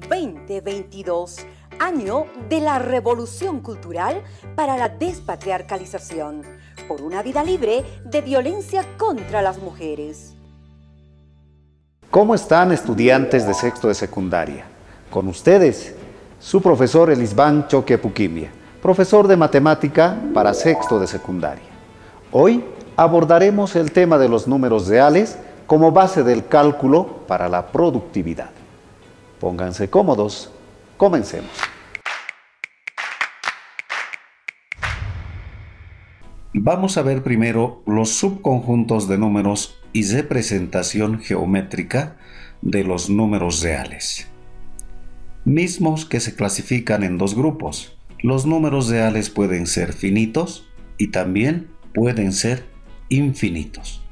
2022, año de la revolución cultural para la despatriarcalización, por una vida libre de violencia contra las mujeres. ¿Cómo están, estudiantes de sexto de secundaria? Con ustedes, su profesor Elisban Choque Puquimia, profesor de matemática para sexto de secundaria. Hoy abordaremos el tema de los números reales como base del cálculo para la productividad. Pónganse cómodos, comencemos. Vamos a ver primero los subconjuntos de números y representación geométrica de los números reales, mismos que se clasifican en dos grupos. Los números reales pueden ser finitos y también pueden ser infinitos.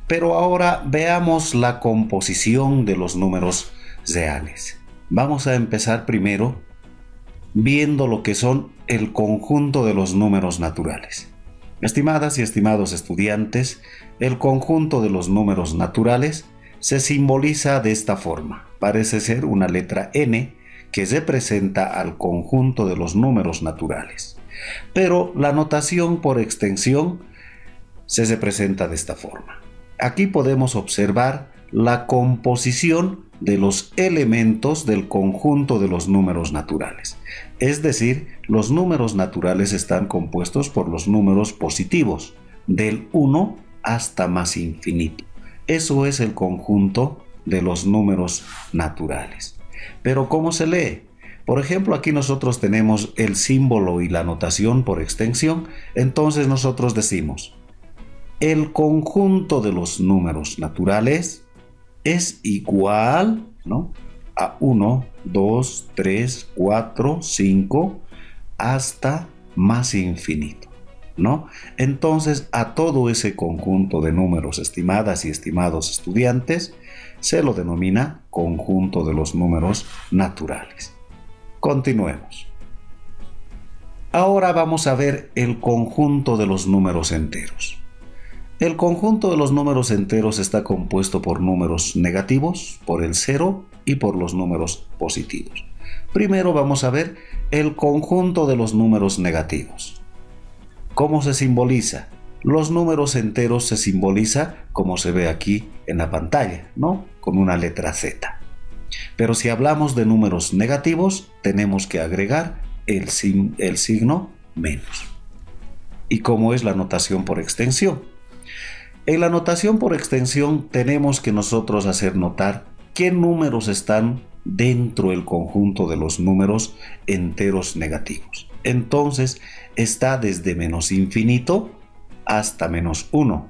Pero ahora veamos la composición de los números reales. Vamos a empezar primero viendo lo que son el conjunto de los números naturales. Estimadas y estimados estudiantes, el conjunto de los números naturales se simboliza de esta forma. Parece ser una letra N que representa al conjunto de los números naturales. Pero la notación por extensión se representa de esta forma. Aquí podemos observar la composición de los elementos del conjunto de los números naturales. Es decir, los números naturales están compuestos por los números positivos, del 1 hasta más infinito. Eso es el conjunto de los números naturales. Pero ¿cómo se lee? Por ejemplo, aquí nosotros tenemos el símbolo y la notación por extensión. Entonces nosotros decimos: el conjunto de los números naturales es igual, ¿no?, a 1, 2, 3, 4, 5, hasta más infinito, ¿no? Entonces, a todo ese conjunto de números, estimadas y estimados estudiantes, se lo denomina conjunto de los números naturales. Continuemos. Ahora vamos a ver el conjunto de los números enteros. El conjunto de los números enteros está compuesto por números negativos, por el 0 y por los números positivos. Primero vamos a ver el conjunto de los números negativos. ¿Cómo se simboliza? Los números enteros se simboliza como se ve aquí en la pantalla, ¿no?, con una letra Z. Pero si hablamos de números negativos, tenemos que agregar el signo menos. ¿Y cómo es la notación por extensión? En la notación por extensión tenemos que nosotros hacer notar qué números están dentro del conjunto de los números enteros negativos. Entonces está desde menos infinito hasta menos 1.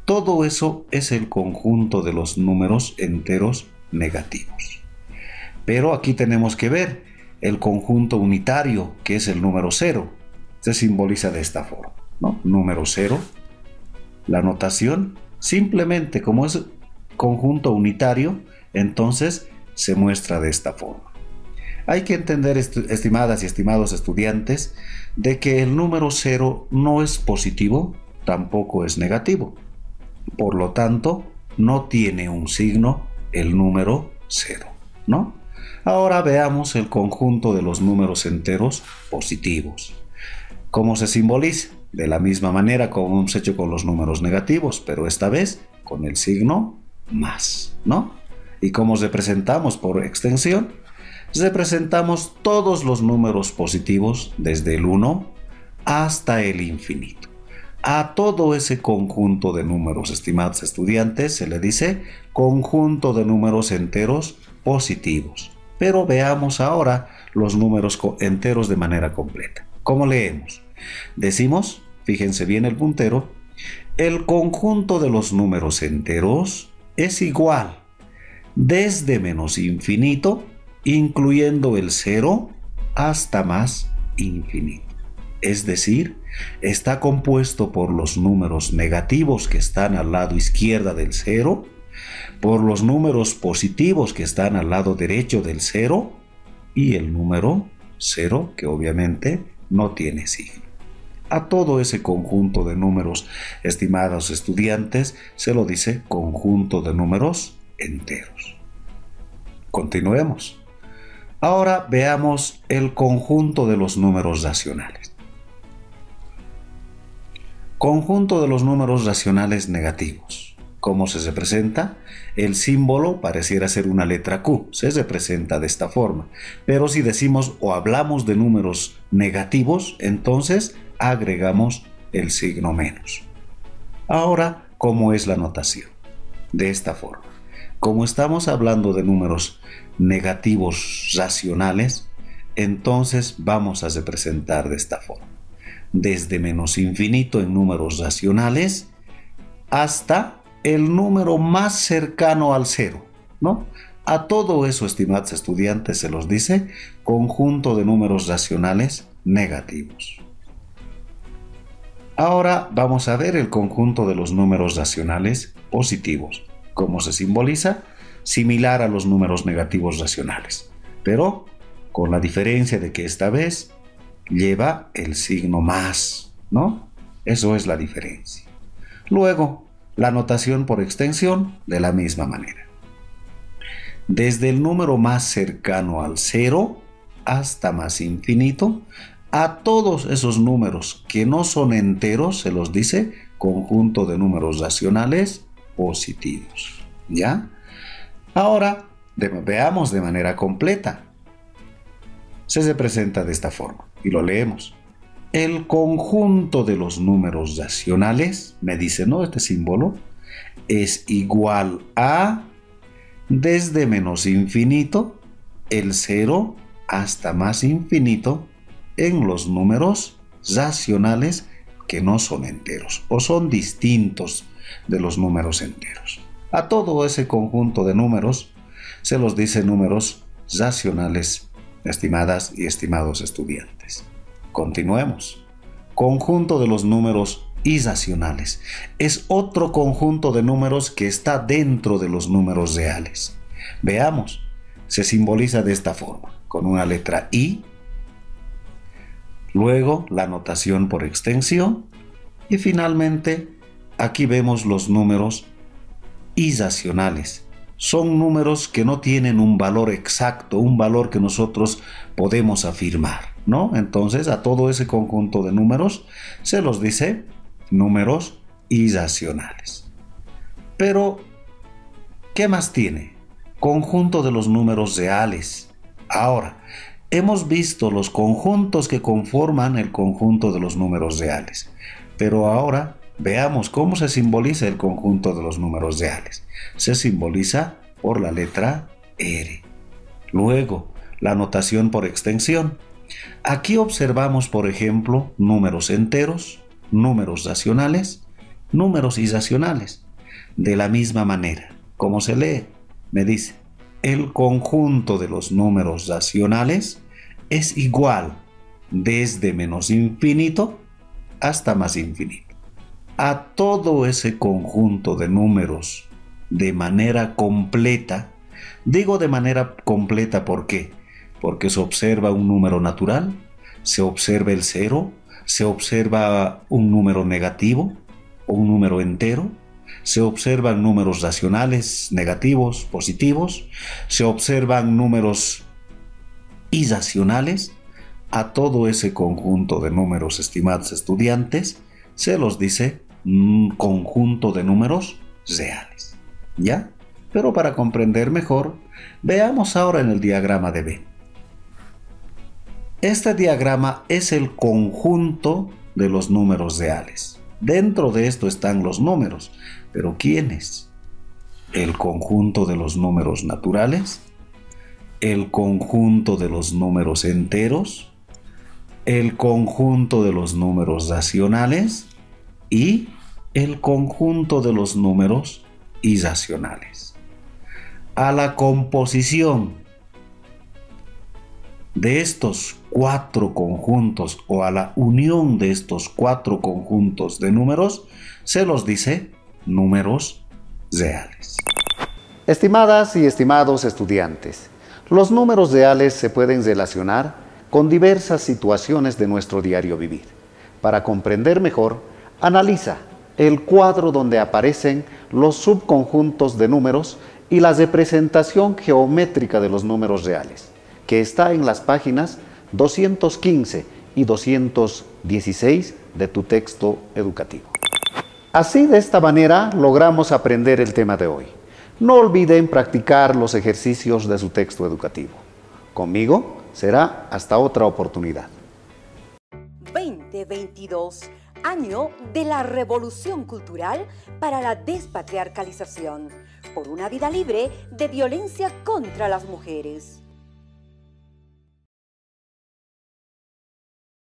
Todo eso es el conjunto de los números enteros negativos. Pero aquí tenemos que ver el conjunto unitario, que es el número 0. Se simboliza de esta forma, ¿no? Número 0. La notación, simplemente como es conjunto unitario, entonces se muestra de esta forma. Hay que entender, estimadas y estimados estudiantes, de que el número 0 no es positivo, tampoco es negativo. Por lo tanto, no tiene un signo el número 0, ¿no? Ahora veamos el conjunto de los números enteros positivos. ¿Cómo se simboliza? De la misma manera como hemos hecho con los números negativos, pero esta vez con el signo más, ¿no? ¿Y cómo representamos por extensión? Representamos todos los números positivos desde el 1 hasta el infinito. A todo ese conjunto de números, estimados estudiantes, se le dice conjunto de números enteros positivos. Pero veamos ahora los números enteros de manera completa. ¿Cómo leemos? Decimos, fíjense bien el puntero, el conjunto de los números enteros es igual desde menos infinito, incluyendo el 0, hasta más infinito. Es decir, está compuesto por los números negativos que están al lado izquierdo del 0, por los números positivos que están al lado derecho del 0 y el número 0, que obviamente no tiene signo. A todo ese conjunto de números, estimados estudiantes, se lo dice conjunto de números enteros. Continuemos. Ahora veamos el conjunto de los números racionales. Conjunto de los números racionales negativos. ¿Cómo se representa? El símbolo pareciera ser una letra Q, se representa de esta forma. Pero si decimos o hablamos de números negativos, entonces agregamos el signo menos. Ahora, ¿cómo es la notación? De esta forma. Como estamos hablando de números negativos racionales, entonces vamos a representar de esta forma. Desde menos infinito en números racionales hasta el número más cercano al cero, ¿no? A todo eso, estimados estudiantes, se los dice conjunto de números racionales negativos. Ahora vamos a ver el conjunto de los números racionales positivos. ¿Cómo se simboliza? Similar a los números negativos racionales, pero con la diferencia de que esta vez lleva el signo más, ¿no? Eso es la diferencia. Luego, la notación por extensión de la misma manera. Desde el número más cercano al cero hasta más infinito, a todos esos números que no son enteros se los dice conjunto de números racionales positivos. ¿Ya? Ahora, veamos de manera completa. Se representa de esta forma y lo leemos. El conjunto de los números racionales, me dice, ¿no? Este símbolo es igual a desde menos infinito, el cero hasta más infinito en los números racionales que no son enteros o son distintos de los números enteros. A todo ese conjunto de números se los dice números racionales, estimadas y estimados estudiantes. Continuemos. Conjunto de los números irracionales. Es otro conjunto de números que está dentro de los números reales. Veamos. Se simboliza de esta forma, con una letra I, luego la notación por extensión y finalmente aquí vemos los números irracionales. Son números que no tienen un valor exacto, un valor que nosotros podemos afirmar, ¿no? Entonces a todo ese conjunto de números se los dice números irracionales. Pero, ¿qué más tiene? Conjunto de los números reales. Ahora, hemos visto los conjuntos que conforman el conjunto de los números reales. Pero ahora veamos cómo se simboliza el conjunto de los números reales. Se simboliza por la letra R. Luego, la notación por extensión. Aquí observamos, por ejemplo, números enteros, números racionales, números irracionales. De la misma manera, ¿cómo se lee? Me dice, el conjunto de los números racionales es igual desde menos infinito hasta más infinito. A todo ese conjunto de números de manera completa, digo de manera completa, ¿por qué? Porque se observa un número natural, se observa el cero, se observa un número negativo o un número entero, se observan números racionales, negativos, positivos, se observan números irracionales. A todo ese conjunto de números, estimados estudiantes, se los dice un conjunto de números reales. ¿Ya? Pero para comprender mejor, veamos ahora en el diagrama de Venn. Este diagrama es el conjunto de los números reales. Dentro de esto están los números, pero ¿quiénes? El conjunto de los números naturales, el conjunto de los números enteros, el conjunto de los números racionales y el conjunto de los números irracionales. A la composición de estos cuatro conjuntos o a la unión de estos cuatro conjuntos de números se los dice números reales. Estimadas y estimados estudiantes, los números reales se pueden relacionar con diversas situaciones de nuestro diario vivir. Para comprender mejor, analiza el cuadro donde aparecen los subconjuntos de números y la representación geométrica de los números reales, que está en las páginas 215 y 216 de tu texto educativo. Así, de esta manera, logramos aprender el tema de hoy. No olviden practicar los ejercicios de su texto educativo. Conmigo será hasta otra oportunidad. 2022, año de la revolución cultural para la despatriarcalización, por una vida libre de violencia contra las mujeres.